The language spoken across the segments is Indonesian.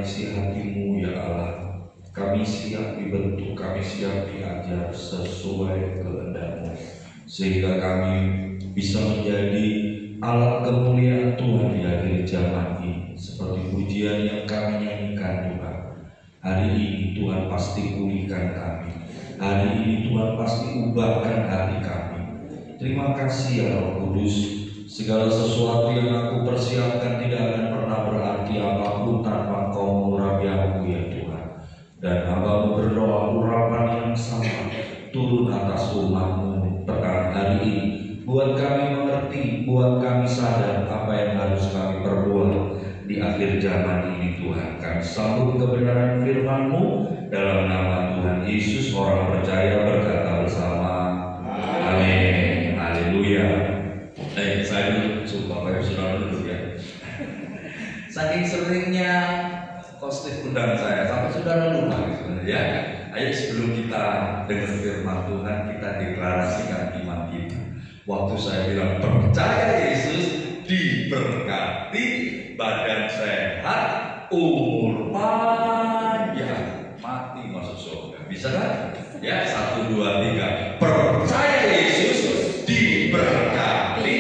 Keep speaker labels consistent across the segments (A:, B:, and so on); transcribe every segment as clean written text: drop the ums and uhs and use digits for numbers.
A: isi hatimu ya Allah. Kami siap dibentuk, kami siap diajar sesuai kehendak-Mu, sehingga kami bisa menjadi alat kemuliaan Tuhan di akhir zaman ini. Seperti pujian yang kami nyanyikan Tuhan, hari ini Tuhan pasti pulihkan kami, hari ini Tuhan pasti ubahkan hati kami. Terima kasih ya Roh Kudus. Segala sesuatu yang aku persiapkan tidak akan pernah berarti apapun tanpa Engkau mengurapi aku ya Tuhan. Dan hamba-Mu berdoa urapan yang sama turun atas umat-Mu petang hari ini. Buat kami mengerti, buat kami sadar apa yang harus kami perbuat di akhir zaman ini Tuhan. Kami sambut kebenaran firman-Mu dalam nama Tuhan Yesus. Orang percaya berkata bersama, amin. Haleluya. Saya dulu, Bapak Ibu Saudara dulu ya. Saking seringnya khotbah undang saya, sampai saudara lupa sebenarnya. Ayo sebelum kita dengar firman Tuhan, kita deklarasikan iman kita. Waktu saya bilang percaya Yesus, diberkati, badan sehat, umur panjang, mati masuk surga. Bisa kan? Ya, 1, 2, 3. Percaya Yesus, diberkati,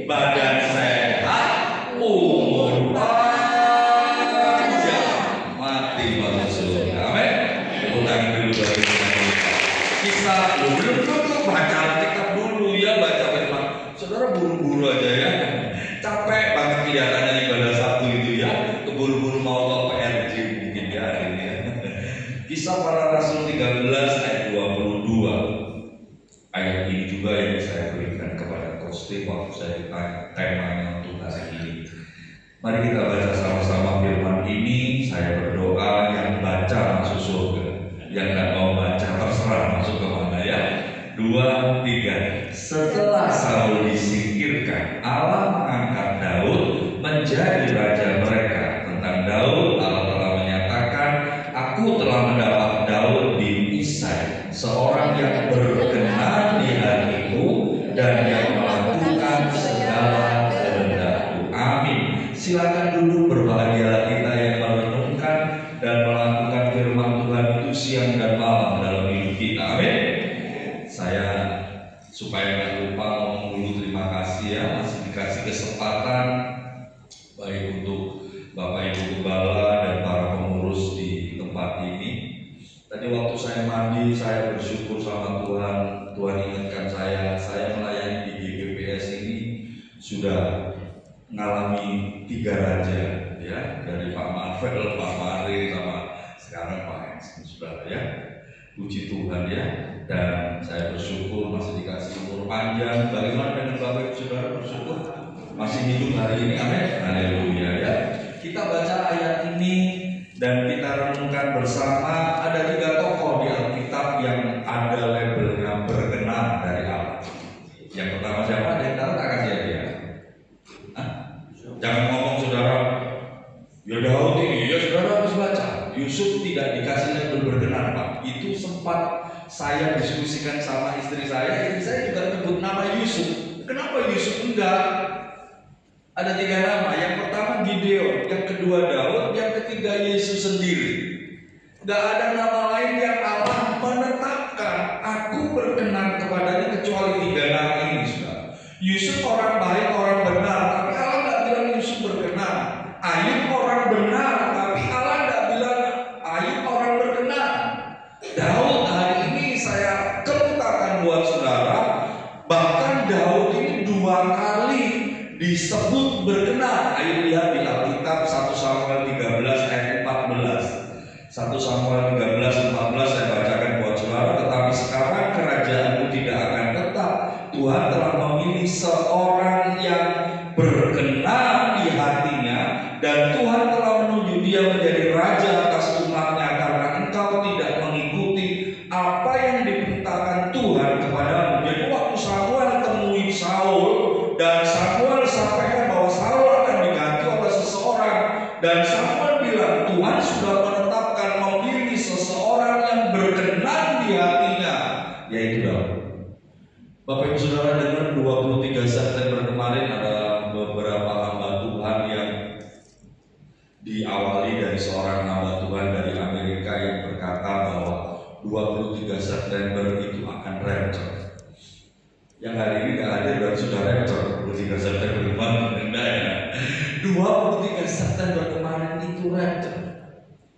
A: badan sehat, umur panjang, mati masuk surga. Amin. Tepuk tangan dulu bagi kita. Kita belum baca Alkitab dulu ya, baca firman. Saudara buru-buru aja ya. Capek banget kelihatannya ibadah Sabtu itu ya. Keburu-buru mau ke PRJ mungkin ya hari ini. Kisah Para Rasul 13 ayat 22. Ayat ini juga yang saya berikan kepada Kosti waktu saya ditanya temanya untuk hari ini. Mari kita baca sama-sama firman ini. Saya berdoa yang baca masuk surga, yang nggak mau baca terserah masuk ke mana ya. 2, 3. Setelah Saul disingkirkan, Allah mengangkat Daud menjadi raja mereka. Tentang Daud, Allah telah menyatakan, aku telah mendapat Daud bin Isai, seorang yang berkenan di hatiku dan yang melakukan segala kehendakku. Amin. Silakan duduk, berbahagialah kita yang merenungkan dan melakukan firman Tuhan itu siang dan malam dalam hidup kita. Amin. Saya supaya nggak lupa ngomong dulu terima kasih ya, masih dikasih kesempatan baik untuk Bapak Ibu Gembala dan para pengurus di tempat ini. Tadi waktu saya mandi, saya bersyukur sama Tuhan. Tuhan ingatkan saya melayani di GBPS ini sudah mengalami 3 raja ya, dari Pak Marvel, Pak Mari, sama sekarang Pak Hensen, saudara ya. Puji Tuhan ya. Dan saya bersyukur masih dikasih umur panjang. Bagaimana dengan Bapak Ibu Saudara, bersyukur masih hidup hari ini? Amin. Haleluya ya. Kita baca ayat ini dan kita renungkan bersama. Ada 3 tokoh di Alkitab yang ada labelnya berkenan dari Allah. Yang pertama siapa? Yang tahu tak kasih dia? Jangan ngomong saudara, ya Daud ini, ya saudara harus baca. Yusuf tidak dikasih label berkenan Pak. Itu sempat saya diskusikan sama istri saya juga sebut nama Yusuf. Kenapa Yusuf enggak? Ada 3 nama. Yang pertama Gideon, yang kedua Daud, yang ketiga Yesus sendiri. Gak ada nama lain yang Allah menetapkan aku berkenan kepadanya kecuali 3 nama ini. Saudara. Yusuf orang baik, orang benar, tapi Allah gak bilang Yusuf berkenan. Ayub orang benar, tapi Allah gak bilang Ayub orang berkenan. Daud hari ini saya kemukakan buat saudara, bahkan Daud ini 2 kali disebut berkenan. Ayo lihat di Alkitab 1 Samuel 13 ayat 14. 1 Samuel 13 14 saya bacakan buat saudara. Tetapi sekarang kerajaanmu tidak akan tetap. Tuhan telah memilih seorang yang berkenan di hatinya, dan Tuhan telah menunjuk dia menjadi raja atas umatnya, karena engkau tidak mengikuti apa yang diperintahkan Tuhan kepadamu. Jadi waktu Samuel temui Saul dan Samuel sampaikan bahwa Saul akan diganti oleh seseorang, dan Samuel bilang Tuhan sudah menetapkan memilih seseorang yang berkenan di hatinya, yaitu Daud. Bapak Ibu Saudara dengar 23 September kemarin ada beberapa hamba Tuhan yang diawali dari seorang hamba Tuhan dari Amerika yang berkata bahwa 23 September itu akan rapture. Yang hari ini gak hadir dan sudah rapture 23 September kemarin. Enggak ya. 23 September kemarin itu rapture.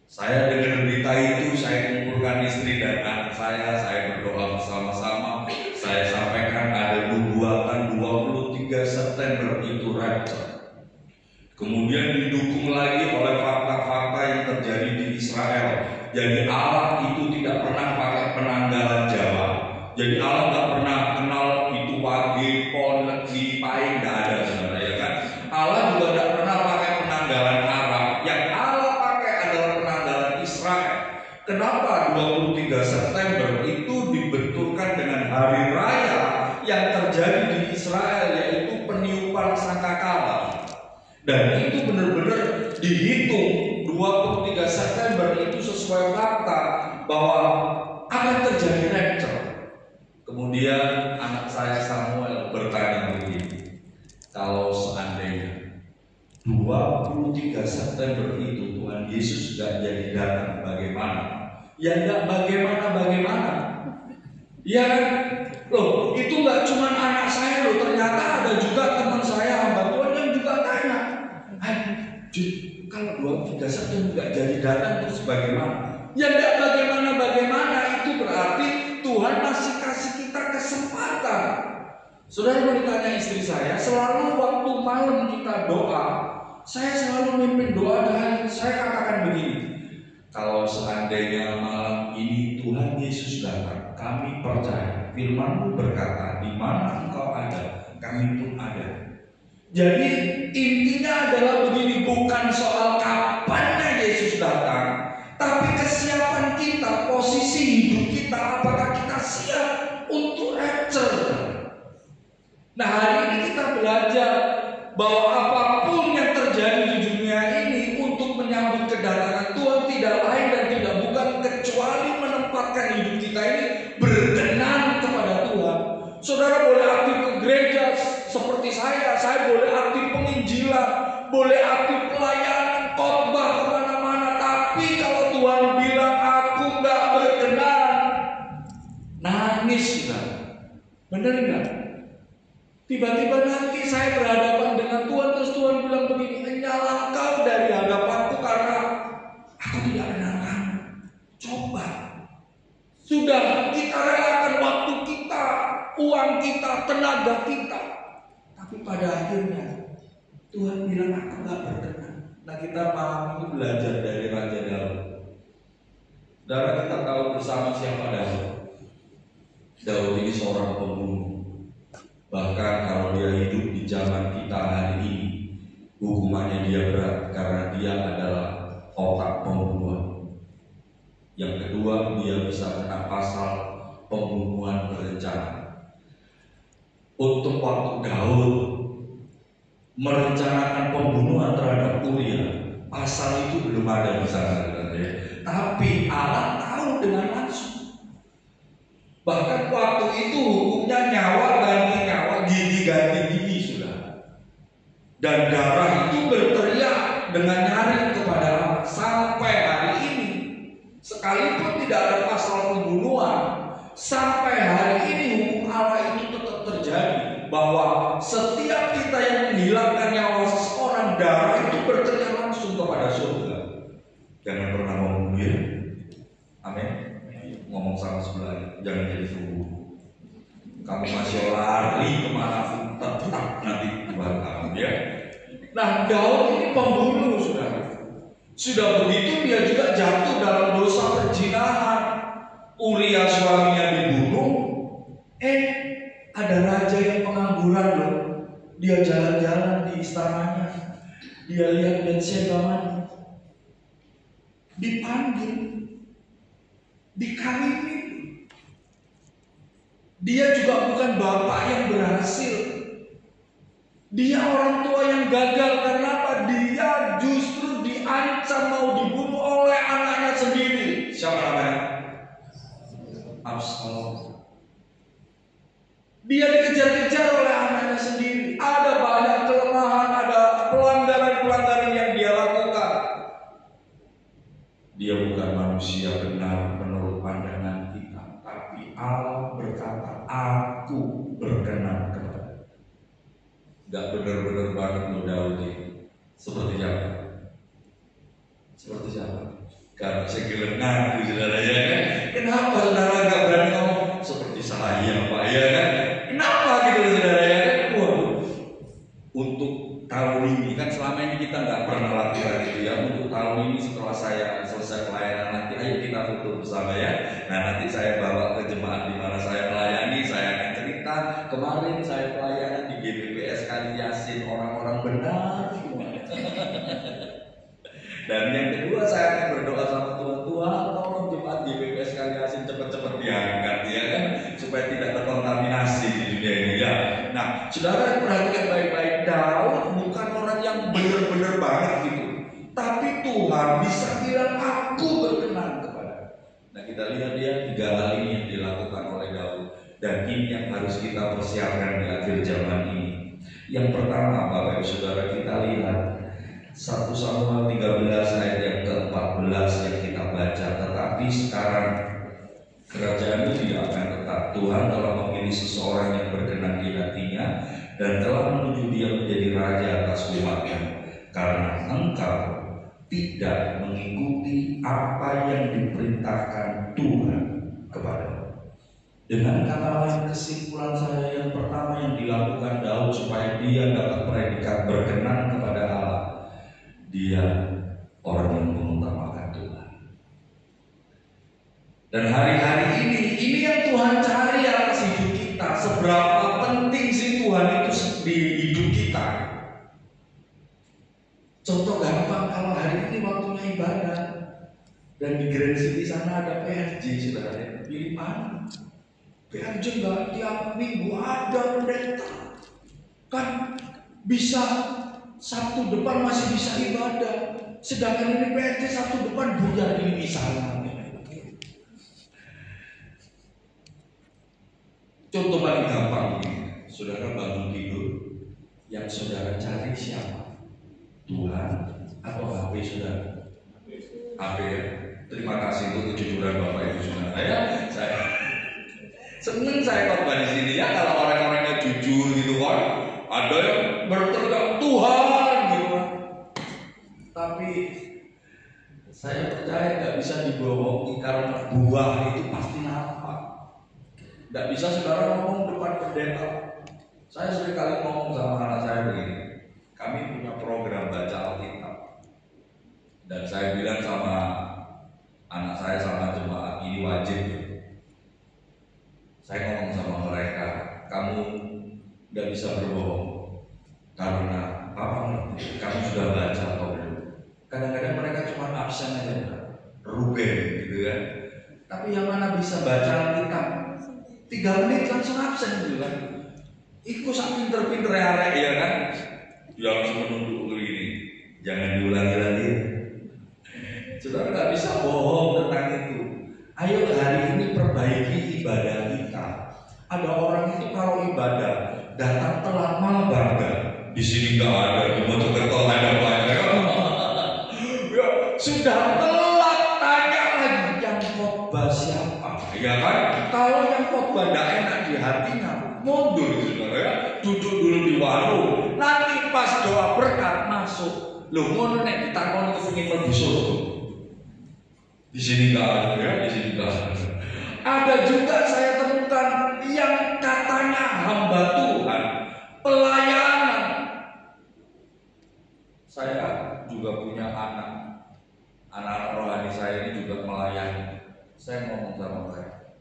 A: Saya dengar berita itu, saya kumpulkan istri dan anak saya berdoa bersama-sama. Saya sampaikan ada nubuatan 23 September itu rapture. Kemudian didukung lagi oleh fakta-fakta yang terjadi di Israel. Jadi Allah itu tidak pernah pakai penanggalan Jawa. Jadi Allah nggak pernah kenal itu wage, pon, legi, paing, nggak ada sebenarnya ya kan. Allah juga tidak pernah pakai penanggalan Arab. Yang Allah pakai adalah penanggalan Israel. Kenapa 23 September itu dibenturkan dengan hari raya yang terjadi di Israel, yaitu peniupan sangkakala. Dan itu benar-benar dihitung 23 September itu sesuai fakta bahwa akan terjadi rapture. Kemudian anak saya Samuel bertanya begini, kalau seandainya 23 September itu Tuhan Yesus gak jadi datang, bagaimana? Ya gak bagaimana. Ya kan? Loh, itu gak cuma anak saya loh, ternyata ada juga teman saya hamba Tuhan yang juga tanya, kalau 23 September gak jadi datang terus bagaimana? Ya gak bagaimana, itu berarti Tuhan masih kasih kita kesempatan. Saudara boleh tanya istri saya, selalu waktu malam kita doa, saya selalu mimpin doa dan saya katakan begini, kalau seandainya malam ini Tuhan Yesus datang, kami percaya firman-Mu berkata, di mana Engkau ada, kami pun ada. Jadi intinya adalah begini, bukan soal kapannya Yesus datang, tapi kesiapan kita, posisi hidup kita, apakah kita siap untuk rapture. Nah, hari ini kita belajar bahwa apapun yang terjadi di dunia ini untuk menyambut kedatangan Tuhan tidak lain dan tidak bukan kecuali menempatkan hidup kita ini berkenan kepada Tuhan. Saudara boleh aktif ke gereja seperti saya boleh aktif penginjilan, boleh aktif pelayanan, khotbah kemana-mana, tapi kalau Tuhan bilang aku nggak berkenan, nangis sudah, bener nggak? Tiba-tiba nanti saya berhadapan dengan Tuhan, terus Tuhan bilang begini, nyala kau dari hadapanku karena aku tidak kenal kamu. Coba, sudah kita relakan waktu kita, uang kita, tenaga kita, tapi pada akhirnya Tuhan bilang aku gak berkenan. Nah, kita malam ini belajar dari Raja Daud. Saudara, kita tahu bersama siapa Daud. Daud ini seorang pembunuh. Bahkan kalau dia hidup di zaman kita hari ini, hukumannya dia berat karena dia adalah otak pembunuhan. Yang kedua, dia bisa kena pasal pembunuhan berencana. Untuk waktu Daud merencanakan pembunuhan terhadap Uria, pasal itu belum ada di sana, tapi Allah tahu dengan langsung. Bahkan waktu itu hukumnya nyawa ganti nyawa, gigi ganti gigi sudah. Dan darah itu berteriak dengan nyaring kepada Allah sampai hari ini. Sekalipun tidak ada pasal pembunuhan, sampai hari ini hukum Allah itu tetap terjadi. Bahwa setiap kita yang menghilangkan nyawa seseorang, darah itu berteriak langsung kepada surga. Jangan pernah membunuh ya. Amin. Ngomong sama sebelah, jangan jadi pembunuh. Kamu masih lari kemanapun, tetap nanti Tuhan kamu ya. Nah, Daud ini pembunuh, saudara. Sudah begitu dia juga jatuh dalam dosa perzinahan. Uria suaminya dibunuh. Ada raja yang pengangguran loh. Dia jalan-jalan di istananya. Dia lihat Bathsheba mati. Dipanggil, dikawini. Dia juga bukan bapak yang berhasil. Dia orang tua yang gagal. Karena apa? Dia justru diancam mau dibunuh oleh anaknya sendiri. Siapa namanya? Absalom. Dia dikejar-kejar oleh anaknya sendiri. Ada banyak kelemahan, ada pelanggaran-pelanggaran yang dia lakukan. Dia bukan manusia benar menurut pandangan kita, tapi Allah berkata, aku berkenan kepada. Gak benar-benar banget lo Daud ini. Seperti siapa? Seperti siapa? Gak bisa ngaku saudara ya kan? Kenapa saudara gak berani ngomong seperti saya Pak ya kan? Kenapa gitu saudara ya kan? Waduh. Untuk tahun ini kan selama ini kita nggak pernah latihan gitu ya. Untuk tahun ini setelah saya selesai pelayanan nanti ayo kita foto bersama ya. Nah nanti saya bawa ke jemaat di mana saya melayani, saya akan cerita kemarin saya pelayanan di GBPS Kali Yasin, orang-orang benar semua. Dan yang kedua saya akan berdoa sama Tuhan, tolong jemaat GBPS Kali Yasin cepat-cepat diangkat ya kan, supaya tidak terkontaminasi di dunia ini ya. Nah, saudara perhatikan baik-baik, Daud bukan orang yang benar-benar banget gitu, tapi Tuhan bisa bilang aku berkenan kepada. Nah kita lihat dia 3 hal ini yang dilakukan oleh Daud, dan ini yang harus kita persiapkan di akhir zaman ini. Yang pertama Bapak Ibu Saudara, kita lihat 1 Samuel 13 ayat yang ke-14 yang kita baca. Tetapi sekarang kerajaan itu tidak akan tetap. Tuhan telah memilih seseorang yang berkenan di hatinya dan telah menuju dia menjadi raja atas umatnya, karena engkau tidak mengikuti apa yang diperintahkan Tuhan kepadamu. Dengan kata lain, kesimpulan saya yang pertama yang dilakukan Daud supaya dia dapat predikat berkenan kepada Allah, dia orang yang mengutamakan Tuhan. Dan hari-hari ini yang Tuhan cari atas hidup kita. Seberapa penting sih Tuhan itu di hidup kita? Contoh gampang, kalau hari ini waktunya ibadah dan di Grand City sana ada PRJ, saudara, pilih mana? PRJ enggak tiap minggu ada pendeta, kan bisa Sabtu depan masih bisa ibadah, sedangkan ini PRJ Sabtu depan buyar di misalnya. Contoh paling gampang ini, saudara bangun tidur, yang saudara cari siapa? Tuhan atau HP saudara? HP ya. Terima kasih untuk kejujuran Bapak Ibu Saudara ya. Saya senang saya khotbah di sini ya, kalau orang-orangnya jujur gitu kan. Ada yang berteriak Tuhan gitu kan. Tapi saya percaya nggak bisa dibohongi, karena buah itu pasti nampak. Nggak bisa saudara ngomong depan pendeta. Saya sering kali ngomong sama anak saya begini, kami punya program baca Alkitab, dan saya bilang sama anak saya sama jemaat ini wajib ya. Saya ngomong sama mereka, kamu nggak bisa berbohong, karena apa ngerti kamu sudah baca atau belum. Kadang-kadang mereka cuma absen aja, Ruben gitu kan. Tapi yang mana bisa baca Alkitab 3 menit langsung absen gitu kan. Ikut sak pinter-pinter ya kan. Dia langsung menunduk begini. Jangan diulangi lagi. Saudara nggak bisa bohong tentang itu. Ayo hari ini perbaiki ibadah kita. Ada orang itu kalau ibadah datang telat malah bangga. Di sini nggak ada, di Mojokerto ada banyak. Ya, sudah telat tanya lagi yang khotbah siapa? Ya kan? Kalau yang khotbah tidak enak di hatinya, mundur saudara ya. Duduk dulu di warung. Nanti pas doa berkat masuk. Loh ngono nek ditakoni kepengin mlebu surga. Di sini nggak ada ya, di sini nggak ada. Ada juga saya temukan yang katanya hamba Tuhan, pelayanan. Saya juga punya anak rohani saya ini juga melayani. Saya ngomong sama mereka,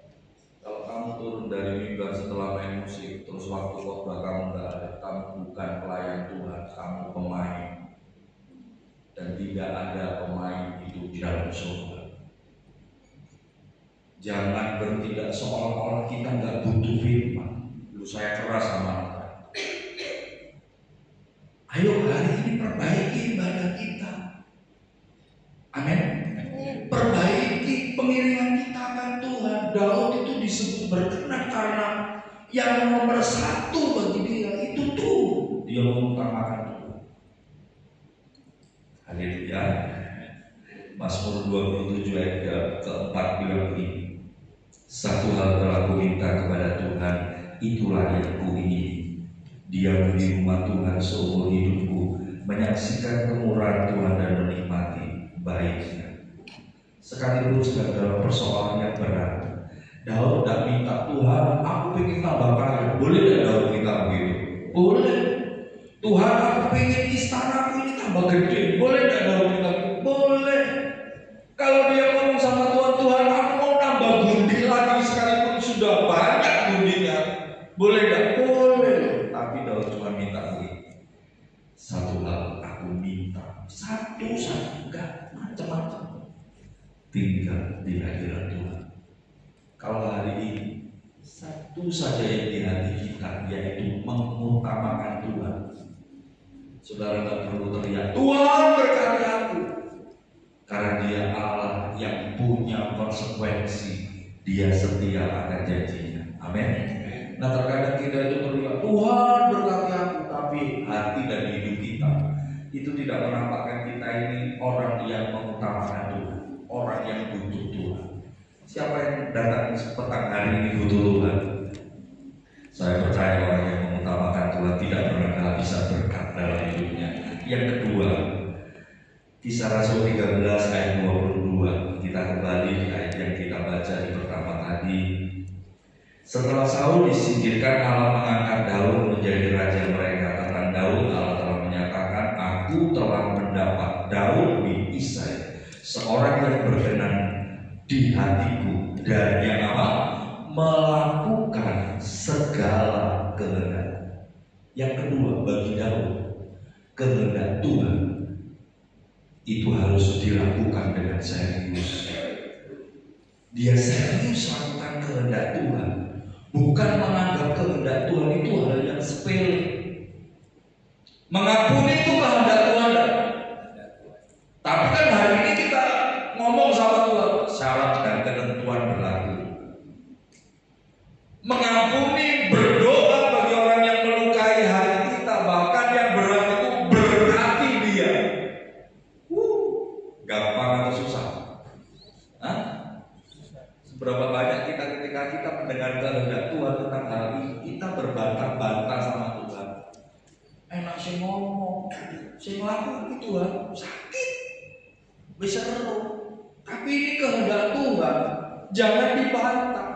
A: kalau kamu turun dari mimbar setelah main musik, terus waktu khotbah kamu nggak ada, kamu bukan pelayan Tuhan, kamu pemain. Dan tidak ada pemain itu di dalam surga. Jangan bertindak seolah-olah kita nggak butuh firman. Dulu saya keras sama mereka. Ayo hari ini perbaiki ibadah kita. Amin. Perbaiki pengiringan kita akan Tuhan. Daud itu disebut berkenan karena yang nomor 1 bagi dia itu tuh dia mengutamakan Tuhan. Haleluya. Mazmur 27 ayat keempat bilang begini, satu hal telah ku minta kepada Tuhan, itulah yang ku ingini, diam di rumah Tuhan seumur hidupku, menyaksikan kemurahan Tuhan dan menikmati baiknya. Sekalipun sedang dalam persoalan yang berat, Daud tidak minta, Tuhan aku pengen tambah kaya. Boleh tidak Daud minta begitu? Boleh. Tuhan aku pengen istanaku ini tambah gede. Boleh tidak Daud minta? Boleh. Kalau dia ngomong sama Tuhan, Tuhan aku mau nambah gundi lagi sekalipun sudah banyak gundinya, boleh tidak? Boleh. Tapi Daud cuma minta begini, satu hal aku minta, satu saja, enggak macam-macam, tinggal di hadirat Tuhan. Kalau hari ini satu saja yang di hati kita, yaitu mengutamakan Tuhan. Saudara tak perlu teriak, Tuhan berkati aku, karena Dia Allah yang punya konsekuensi. Dia setia akan janjinya. Amin. Nah terkadang kita itu teriak, Tuhan berkati aku, tapi hati dan hidup kita itu tidak menampakkan kita ini orang yang mengutamakan Tuhan, orang yang butuh Tuhan. Siapa yang datang petang hari ini butuh Tuhan? Saya percaya orang yang mengutamakan Tuhan tidak pernah kehabisan berkat dalam hidupnya. Yang kedua, Kisah Rasul 13 ayat 22. Kita kembali di ayat yang kita baca di pertama tadi. Setelah Saul disingkirkan, Allah mengangkat Daud menjadi raja mereka. Tentang Daud, Allah telah menyatakan, aku telah mendapat Daud bin Isai, seorang yang berkenan di hatiku dan yang apa? Melakukan segala kehendak. Yang kedua, bagi Daud, kehendak Tuhan itu harus dilakukan dengan serius. Dia serius lakukan kehendak Tuhan, bukan menganggap kehendak Tuhan itu hal yang sepele. Mengampuni itu kehendak Tuhan, tapi kan hari ini kita ngomong sama Tuhan, syarat dan ketentuan berlaku. Mengampuni, berdoa bagi orang yang melukai hati kita, bahkan yang berat itu berkati dia. Gampang atau susah? Hah? Seberapa banyak kita ketika kita mendengar kehendak Tuhan tentang hal ini, kita berbantah-bantah sama Tuhan. Enak sih ngomong, sih ngelakuin Tuhan, sakit, bisa seru. Tapi ini kehendak Tuhan, jangan dibantah.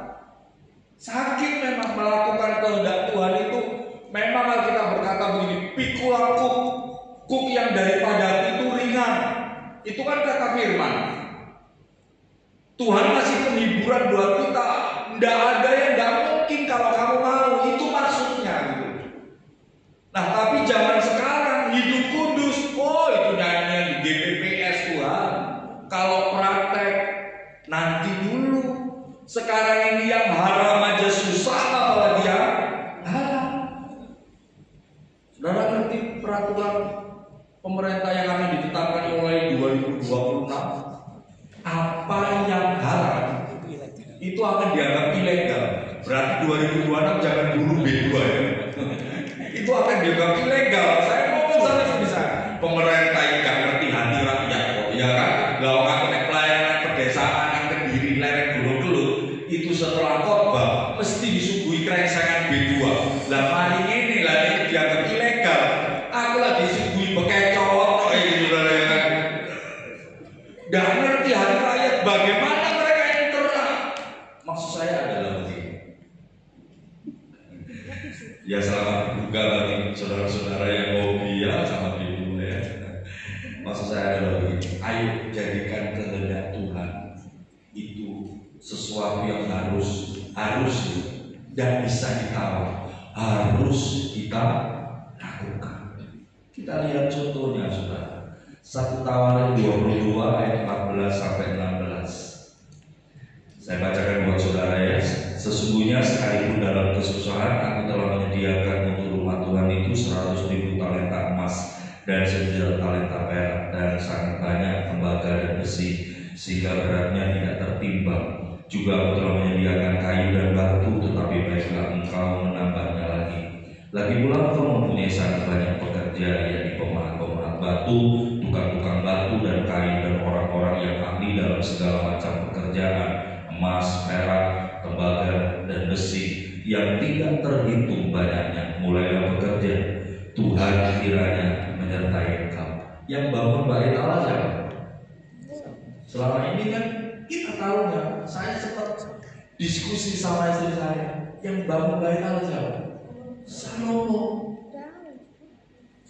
A: Sakit memang melakukan kehendak Tuhan itu. Memang Alkitab berkata begini, pikul kuk yang daripada itu ringan. Itu kan kata firman. Tuhan kasih penghiburan buat kita. Tidak ada yang tidak mungkin kalau kamu mau. Itu maksudnya gitu. Nah tapi zaman sekarang hidup kudus. Oh itu nyanyian di GPPS Tuhan. Kalau praktek nanti dulu. Sekarang ini yang haram aja susah, apalagi yang halal. Saudara ngerti peraturan pemerintah yang akan ditetapkan mulai 2026? Apa yang haram itu akan dianggap ilegal. Berarti 2026 jangan dulu B2 ya. Itu akan dianggap ilegal. Saya ngomong sana bisa. Pemerintah yang gak ngerti hati rakyat kok, ya kan? Gak akan pelayanan pedesaan yang Kediri, lereng Gunung Kelut itu setelah khotbah mesti disuguhi krengsengan B2. Lah mari ini lah ini dianggap ilegal. Aku lagi disuguhi bekecot gitu kan. Gak ngerti hati rakyat, bagaimana mereka yang terang. Maksud saya adalah begini. Ya selamat berbuka bagi saudara-saudara yang hobi ya sama ibu ya. Maksud saya adalah begini. Ayo jadikan kehendak Tuhan itu sesuatu yang harus dan bisa ditawar, harus kita lakukan. Kita lihat contohnya saudara. 1 Tawarin 22 ayat 14 sampai 16. Saya bacakan buat saudara ya. Sesungguhnya sekalipun dalam kesusahan aku telah menyediakan untuk rumah Tuhan itu 100.000 talenta emas dan 9 talenta perak dan sangat banyak tembaga dan besi sehingga beratnya tidak tertimbang. Juga aku telah menyediakan kayu dan batu, tetapi baiklah engkau menambahnya lagi. Lagi pula engkau mempunyai sangat banyak pekerja, yakni pemahat-pemahat batu, tukang-tukang batu dan kayu dan orang-orang yang ahli dalam segala macam pekerjaan, emas, perak, tembaga, dan besi yang tidak terhitung banyaknya. Mulailah bekerja, Tuhan kiranya menyertai engkau. Yang bangun bait Allah siapa? Selama ini kan kita tahu nggak? Saya sempat diskusi sama istri saya. Yang bangun bait Allah siapa? Salomo.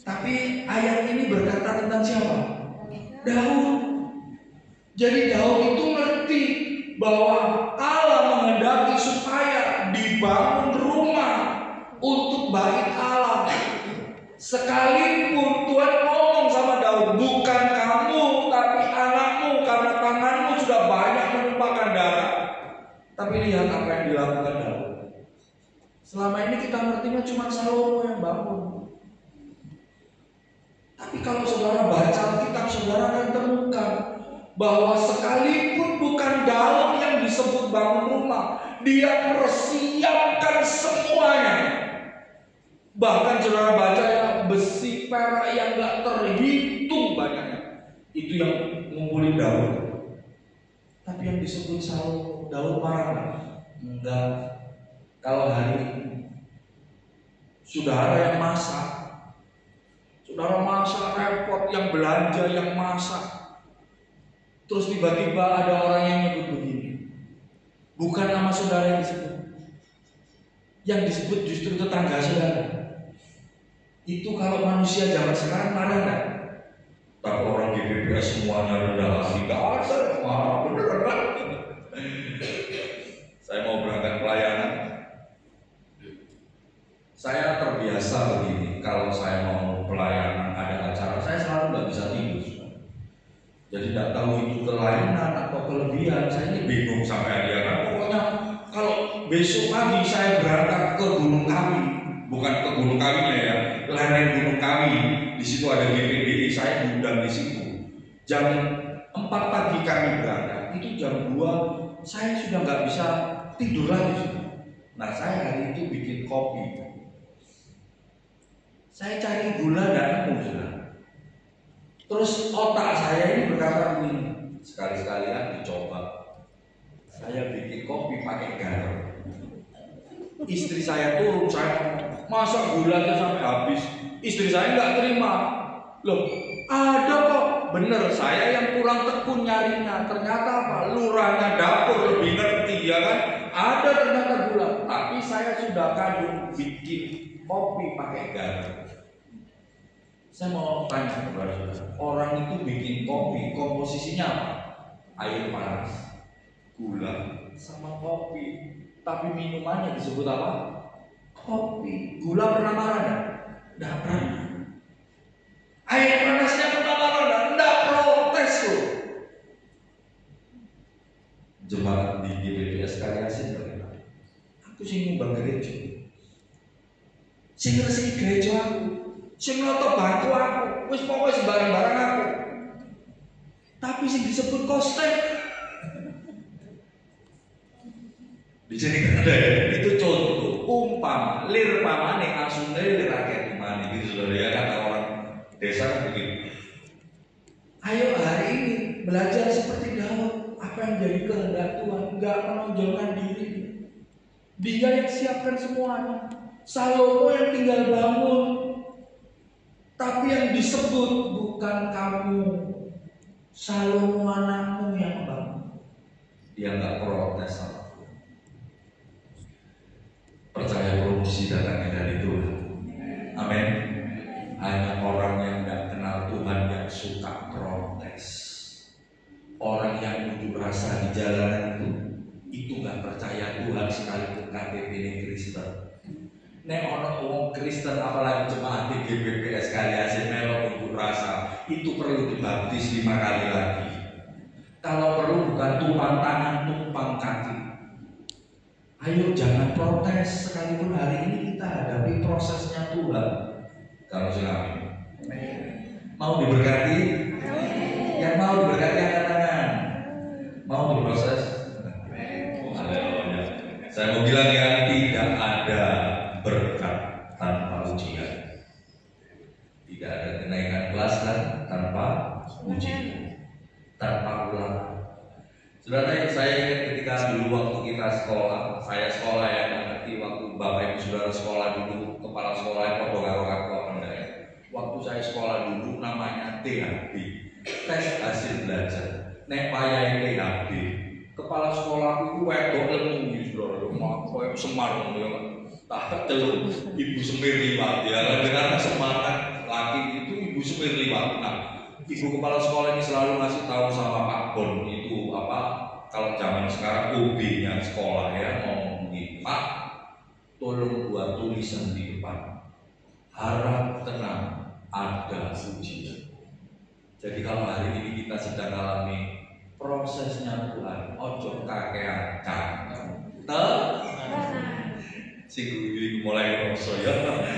A: Tapi ayat ini berkata tentang siapa? Daud. Jadi Daud itu ngerti bahwa Allah menghendaki supaya dibangun rumah untuk bait Allah. Sekalipun Tuhan ngomong sama Daud, bukan kamu tapi anakmu, karena tanganmu sudah banyak menumpahkan darah. Tapi lihat apa yang dilakukan Daud. Selama ini kita ngertinya cuma Salomo yang bangun. Tapi kalau saudara baca Alkitab, saudara akan temukan bahwa sekalipun bukan Daud yang disebut bangun rumah, dia mempersiapkan semuanya. Bahkan saudara baca ya, besi perak yang gak terhitung banyaknya, itu yang ngumpulin Daud. Tapi yang disebut Salomo, Daud marah? Enggak. Kalau hari ini saudara yang masak, saudara masak repot, yang belanja, yang masak, terus tiba-tiba ada orang yang nyebut begini, bukan nama saudara yang disebut, yang disebut justru tetangga saudara. Itu kalau manusia zaman sekarang marah nggak? Tapi orang GBPS semuanya rendah hati, nggak ada yang marah, beneran kan? Saya mau berangkat pelayanan, saya terbiasa begini. Kalau saya mau pelayanan ada acara, saya selalu nggak bisa tidur. Jadi tidak tahu itu kelainan atau kelebihan. Saya ini bingung sampai hari kan. Pokoknya kalau besok pagi saya berangkat ke Gunung Kawi, bukan ke Gunung Kawinya ya, lereng Gunung Kawi. Di situ ada GPDI, saya diundang di situ. Jam 4 pagi kami berangkat. Itu jam 2 saya sudah nggak bisa tidur lagi. Nah, saya hari itu bikin kopi. Saya cari gula dan nemu sudah. Terus otak saya ini berkata begini, sekali-sekali dicoba. Saya bikin kopi pakai garam. Istri saya turun, saya masak gulanya sampai habis. Istri saya nggak terima. Loh, ada kok. Bener, saya yang kurang tekun nyarinya. Ternyata apa? Lurahnya dapur lebih ngerti, ya kan? Ada ternyata gula. Tapi saya sudah kadung bikin kopi pakai garam. Saya mau tanya kepada saudara, orang itu bikin kopi, komposisinya apa? Air panas, gula, sama kopi. Tapi minumannya disebut apa? Kopi. Gula pernah marah enggak? Enggak pernah. Air panasnya pernah marah enggak? Enggak, protes loh. Jemaat di GBPS Karyasi bagaimana? Aku sing nyumbang gereja, sing ngresiki gereja aku, sing noto batu aku, wis pokoknya sembarang-barang aku. Tapi sing disebut kostek di sini kan ada ya, itu contoh umpam lir pamane asune lir rakyat imani gitu saudara ya, kata orang desa kan begitu. Ayo hari ini belajar seperti Daud, apa yang jadi kehendak Tuhan, enggak menonjolkan diri. Dia yang siapkan semuanya. Salomo yang tinggal bangun. Tapi yang disebut bukan kamu, Salomo anakmu yang bangun. Dia nggak protes apapun. Percaya promosi datangnya dari Tuhan. Amin. Hanya orang yang nggak kenal Tuhan yang suka protes. Orang yang unjuk rasa di jalanan itu nggak percaya Tuhan sekalipun KTP ini Kristen. Nek ono wong Kristen apalagi jemaat di GBPS Karyasi melo unjuk rasa, itu perlu dibaptis 5 kali lagi. Kalau perlu bukan tumpang tangan, tumpang kaki. Ayo jangan protes, sekalipun hari ini kita hadapi prosesnya Tuhan. Kalau silakan mau diberkati, yang mau diberkati angkat tangan. Mau diproses? Saya mau bilang ya, tidak ada berkat tanpa ujian. Tidak ada kenaikan kelas kan tanpa Saudara, saya ingat ketika dulu waktu kita sekolah, saya sekolah ya, nggak ngerti waktu bapak ibu saudara sekolah dulu, kepala sekolah yang pada karo anda ya. Waktu saya sekolah dulu namanya THB, tes hasil belajar. Nek payah THB, kepala sekolah itu wedok lemu saudara, mau kayak semar ya kan. Tak celuk ibu semir liwat ya kan, dengan semangat laki itu ibu semir liwat. Nah, ibu kepala sekolah ini selalu ngasih tahu sama Pak Bon itu apa? Kalau zaman sekarang OB-nya sekolah ya ngomong begini, Pak, tolong buat tulisan di depan. Harap tenang, ada ujian. Jadi kalau hari ini kita sedang alami prosesnya Tuhan, ojo kakean si guyu mulai ngerasa ya,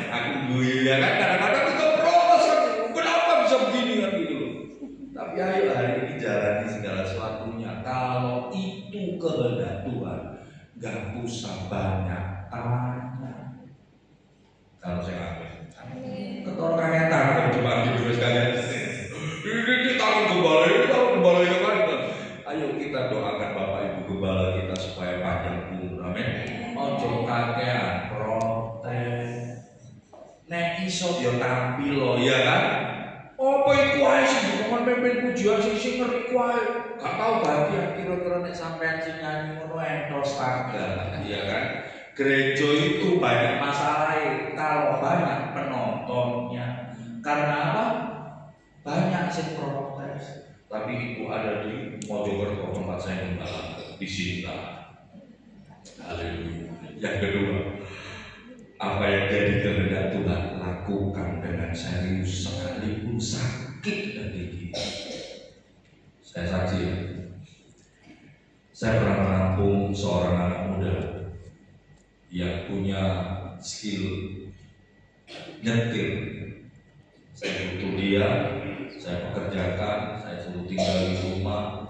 A: aku guyu ya kan, kadang-kadang kita proses, kenapa bisa begini kan gitu loh. Tapi ayo hari ini jalani segala sesuatunya. Kalau itu kehendak Tuhan, gak usah banyak tanya. Kalau saya ngapain? Ketor kangetan kalau cuma gitu sekalian. Ini tahun kembali ya kan. Ayo kita doakan Bapak Ibu Gembala kita supaya panjang umur, amin. Ojo kakean protes. Nek iso yo tampil lo ya kan. Apa iku ae sing ngomong pemimpin pujian sing ngerti ku ae. Gak tau bahagia kira-kira nek sampean sing nyanyi ngono entos tanggal, iya kan? Gereja itu banyak masalahnya kalau banyak penontonnya. Karena apa? Banyak sing protes. Tapi itu ada di Mojokerto tempat saya gembala di Sinta. Haleluya. Yang kedua, apa yang jadi kehendak Tuhan lakukan dengan serius sekalipun sakit dan gigih. Saya saksi ya. Saya pernah menampung seorang anak muda yang punya skill nyetir. Saya butuh dia, saya pekerjakan, saya suruh tinggal di rumah.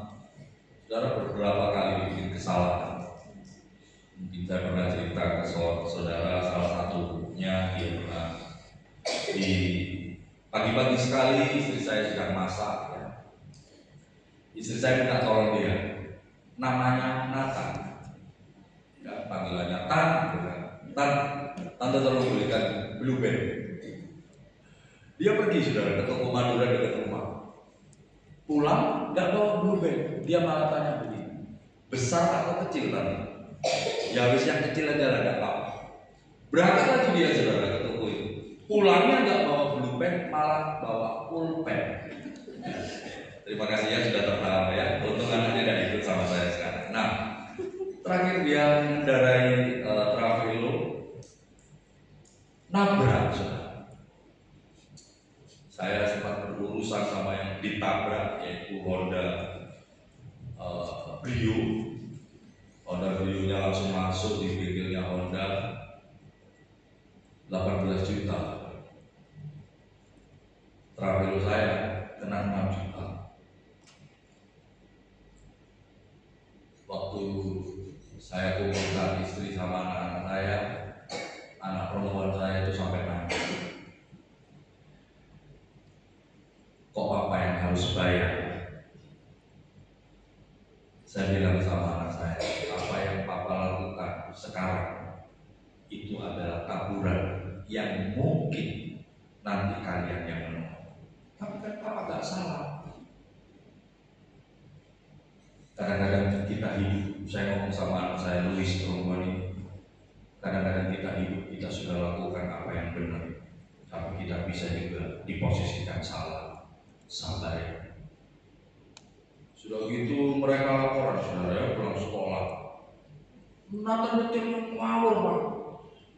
A: Saudara beberapa kali bikin kesalahan. Mungkin saya pernah cerita ke saudara, salah satunya dia pernah di pagi-pagi sekali istri saya sedang masak ya. Istri saya minta tolong dia, namanya Nathan ya, panggilannya Tante tolong belikan blue band. Dia pergi saudara ke toko Madura dekat rumah, pulang nggak bawa blue band. Dia malah tanya begini, besar atau kecil tante? Ya wis yang kecil aja lah, nggak apa. Berangkat lagi dia saudara ke toko itu, pulangnya nggak bawa blue band, malah bawa pulpen. Terima kasih ya sudah tertawa ya. Untung anaknya tidak ikut sama saya sekarang. Nah, terakhir dia mengendarai Travelo, nabrak saudara. Saya sempat berurusan sama yang ditabrak yaitu Honda Brio. Honda Brio-nya langsung masuk di bengkelnya Honda, 18 juta. Travelo saya kena 6 juta. Waktu saya kumpulkan istri sama anak-anak saya, anak perempuan saya itu sampai nangis. Kok papa yang harus bayar? Saya bilang sama anak saya, apa yang papa lakukan sekarang itu adalah taburan yang mungkin nanti kalian yang menang. Tapi kan papa gak salah. Kadang-kadang kita hidup, saya ngomong sama anak saya Louis perempuan ini, kadang-kadang kita hidup, kita sudah lakukan apa yang benar, tapi kita bisa juga diposisikan salah. Sabar ya. Sudah gitu mereka laporan saudara ya, pulang sekolah. Nathan nyetirnya ngawur Pak.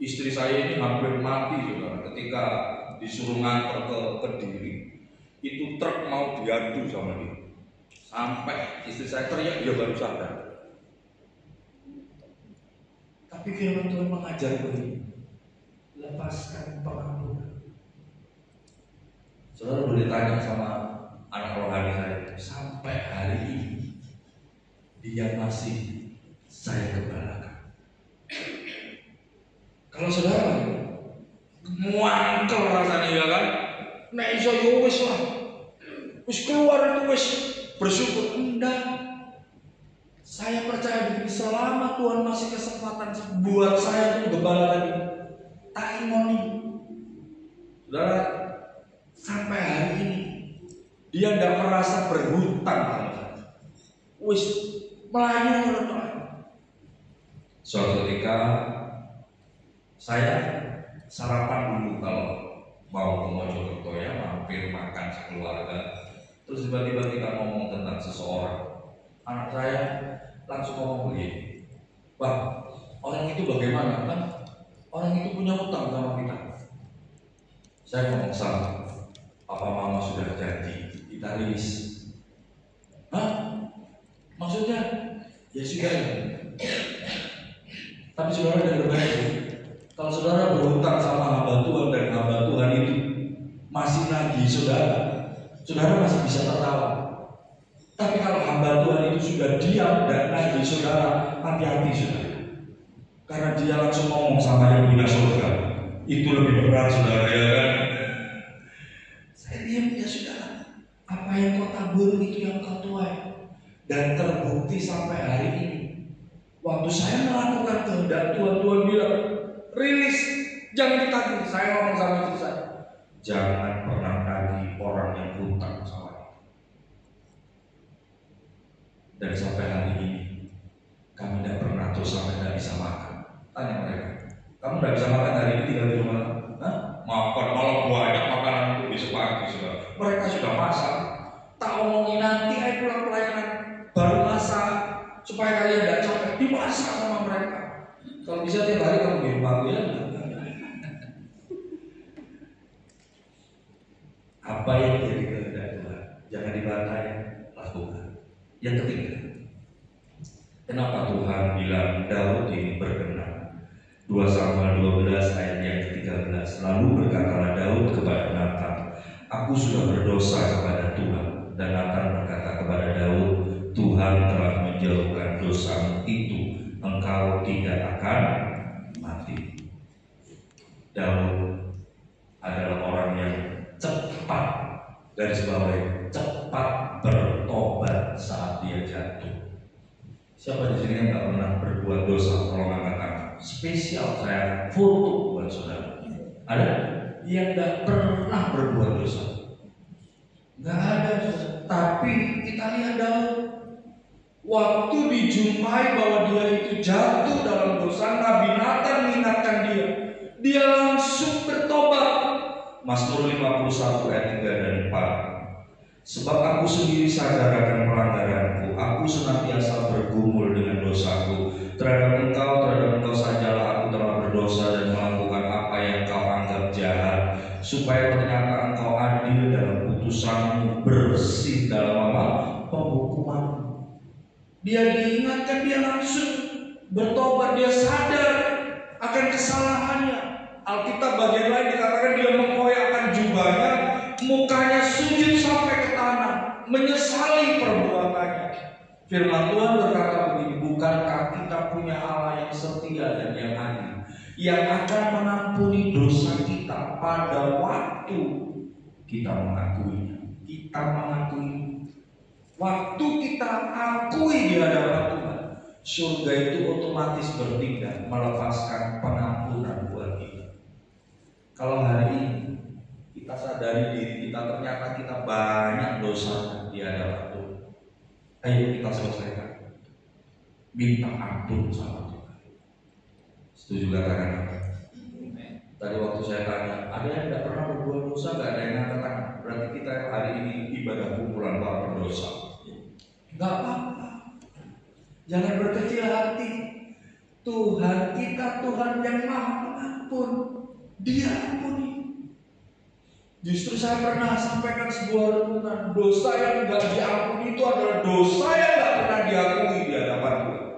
A: Istri saya ini hampir mati saudara ketika disuruh nganter ke Kediri. Itu truk mau diadu sama dia. Sampai istri saya teriak, dia baru sadar. Tapi firman Tuhan mengajar begini, lepaskan pengampunan. Saudara boleh tanya sama anak rohani saya, sampai hari ini dia masih saya gembalakan. Kalau saudara muangkel rasanya ya kan, nek iso yo wis lah, wis keluar itu wis bersyukur. Enggak, Saya percaya diri selama Tuhan masih kesempatan buat saya tuh gembala lagi. Tak ingoni. Saudara, sampai hari ini dia tidak merasa berhutang sama saya. Wis melayani orang. Suatu ketika saya sarapan dulu kalau mau ke Mojokerto ya, mampir makan sekeluarga. Terus tiba-tiba kita ngomong tentang seseorang. Anak saya langsung ngomong begini, "Bang, orang itu bagaimana kan? Orang itu punya utang sama kita." Saya ngomong sama, "Papa mama sudah janji kita rilis." "Hah? Maksudnya?" "Ya sudah ya. Tapi saudara dengar baik, kalau saudara berhutang sama hamba Tuhan dan hamba Tuhan itu masih nagih saudara masih bisa tertawa. Tapi kalau hamba Tuhan itu sudah diam dan nagih saudara, hati-hati saudara. Karena dia langsung ngomong sama yang punya surga. Itu lebih berat saudara, ya kan? Saya diam, ya saudara. Apa yang kau tabur itu yang kau tuai. Dan terbukti sampai hari ini. Waktu saya melakukan kehendak Tuhan bilang, rilis, jangan ditagih. Saya ngomong sama istri saya, jangan pernah tagih orang yang hutang sama kita. Dan sampai hari ini kami tidak pernah tuh sampai tidak bisa makan. Tanya mereka, kamu tidak bisa makan hari ini tinggal di rumah? Hah? Makan malah banyak makanan untuk besok pagi sudah. Mereka sudah masak. Tak omongin nanti ayo pulang pelayanan baru masak supaya kalian tidak capek, dimasak sama mereka. Kalau bisa tiap hari kamu di rumah ya. Apa yang jadi kehendak Tuhan jangan dibantah, lakukan. Yang ketiga, kenapa Tuhan bilang Daud ini berkenan? 2 Samuel 12 ayat yang ke-13. Lalu berkatalah Daud kepada Nathan, aku sudah berdosa kepada Tuhan. Dan Nathan berkata kepada Daud, Tuhan telah menjauhkan dosamu itu, engkau tidak akan mati. Daud adalah orang yang cepat, garis bawahi, cepat bertobat saat dia jatuh. Siapa di sini yang nggak pernah berbuat dosa? Tolong angkat tangan. Spesial saya foto buat saudara. Ada yang nggak pernah berbuat dosa? Nggak ada. Tapi kita lihat Daud, waktu dijumpai bahwa dia itu jatuh dalam dosa, Nabi Nathan mengingatkan dia langsung bertobat. Mazmur 51 ayat 3 dan 4. Sebab aku sendiri sadar akan pelanggaranku, aku senantiasa bergumul dengan dosaku. Terhadap engkau sajalah aku telah berdosa dan melakukan apa yang kau anggap jahat, supaya ternyata engkau adil dalam putusanmu, bersih dalam apa? Penghukuman. Dia diingatkan, dia langsung bertobat, dia sadar akan kesalahannya. Alkitab bagian lain dikatakan dia mengkoyakkan jubahnya, mukanya sujud sampai ke tanah, menyesali perbuatannya. Firman Tuhan berkata begini, bukankah kita punya Allah yang setia dan yang adil, yang akan mengampuni dosa kita pada waktu kita mengakuinya. Kita mengakui, waktu kita akui di hadapan Tuhan, surga itu otomatis bertindak melepaskan pengampunan buat kita. Kalau hari ini kita sadari diri kita ternyata kita banyak dosa di hadapan Tuhan, ayo kita selesaikan, minta ampun sama Tuhan. Setuju katakan apa? Tadi waktu saya tanya, ada yang tidak pernah berbuat dosa? Gak ada yang angkat tangan. Berarti kita hari ini ibadah kumpulan para pendosa. Gak apa-apa, jangan berkecil hati. Tuhan kita Tuhan yang maha pengampun, Dia ampuni. Justru saya pernah sampaikan sebuah renungan, dosa yang gak diampuni itu adalah dosa yang gak pernah diakui di hadapan Tuhan.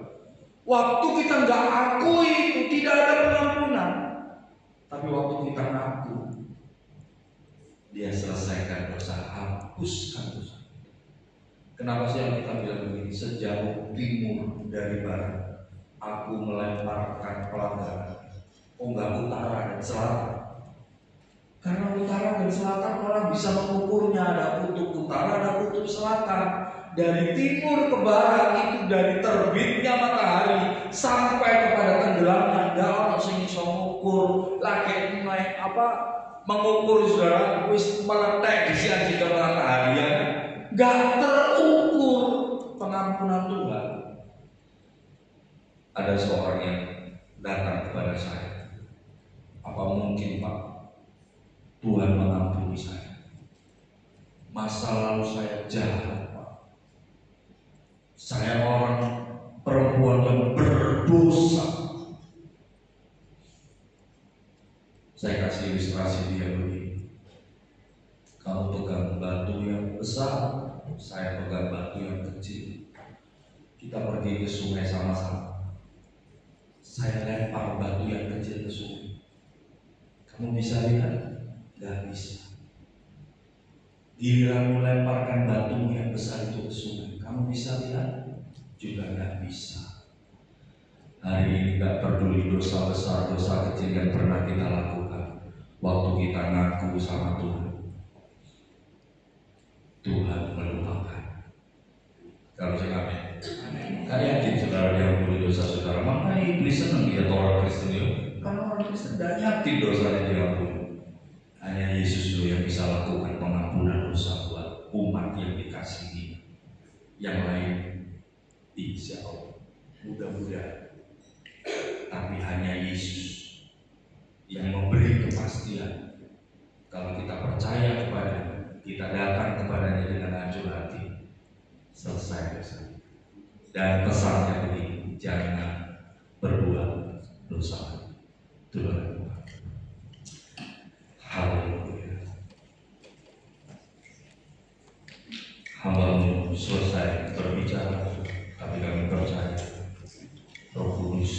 A: Waktu kita gak akui itu tidak ada pengampunan. Tapi waktu kita ngaku, Dia selesaikan dosa, hapuskan dosa. Kenapa sih yang kita bilang begini? Sejauh timur dari barat, aku melemparkan pelanggaran. Enggak utara dan selatan. Karena utara dan selatan orang bisa mengukurnya, ada kutub utara, ada kutub selatan. dari timur ke barat itu, dari terbitnya matahari sampai kepada tenggelamnya, nggak ono sing iso ngukur lagi naik mengukur saudara wis meletek di sisi matahari ya, nggak terukur pengampunan Tuhan. Ada seorang yang datang kepada saya, apa mungkin Pak Tuhan mengampuni saya? Masa lalu saya jahat Pak, saya orang perempuan yang berdosa. Saya kasih ilustrasi dia begini, kamu pegang batu yang besar, saya pegang batu yang kecil, kita pergi ke sungai sama-sama. Saya lempar batu yang kecil ke sungai, kamu bisa lihat? Gak bisa. Giliran melemparkan batu yang besar itu ke sungai, kamu bisa lihat? Juga gak bisa. Hari ini gak peduli dosa besar, dosa kecil yang pernah kita lakukan, waktu kita ngaku sama Tuhan, Tuhan melupakan. Kalau saya amin. Gak yakin saudara diampuni dosa saudara. Makanya iblis senang lihat orang Kristen itu, karena orang Kristen gak yakin dosanya diampuni. Hanya Yesus dulu yang bisa lakukan pengampunan dosa buat umat yang dikasihi. Yang lain insya Allah mudah-mudahan, tapi hanya Yesus yang memberi kepastian. Kalau kita percaya kepada-Nya, kita datang kepada-Nya dengan hancur hati, selesai dosa. Dan pesannya begini, jangan berbuat dosa. Tuhan. Haleluya. Hamba-Mu selesai berbicara, tapi kami percaya Roh Kudus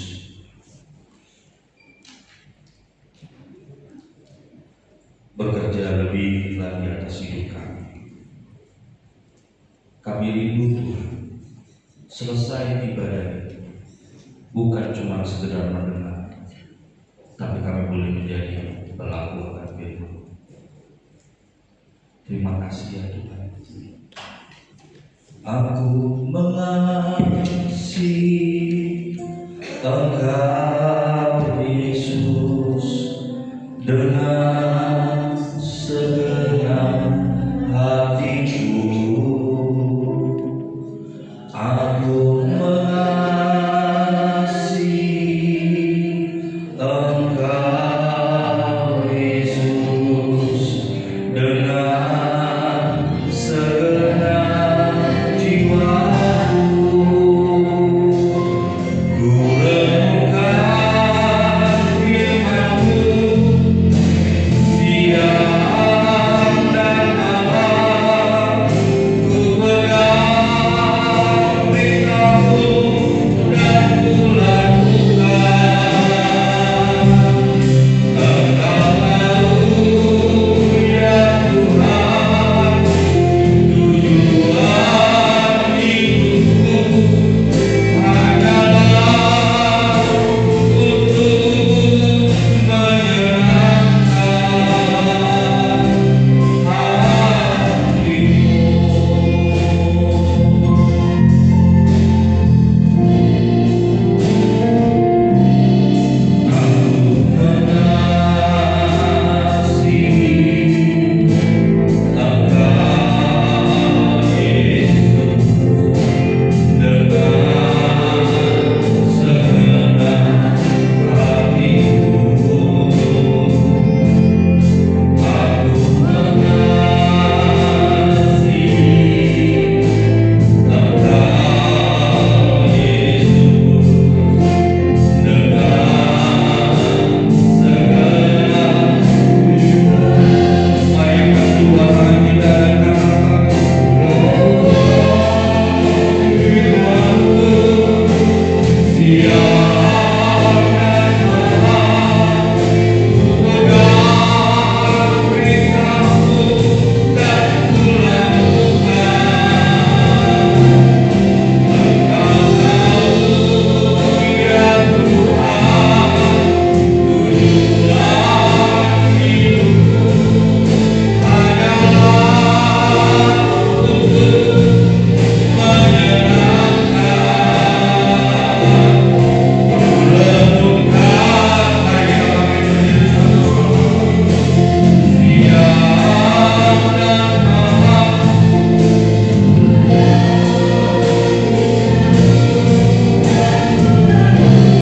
A: bekerja lebih lagi atas hidup kami. Kami rindu Tuhan, selesai ibadah ini bukan cuma sekedar mendengar, tapi kami boleh menjadi pelaku akan firman. Terima kasih ya Tuhan. Aku mengasihi Engkau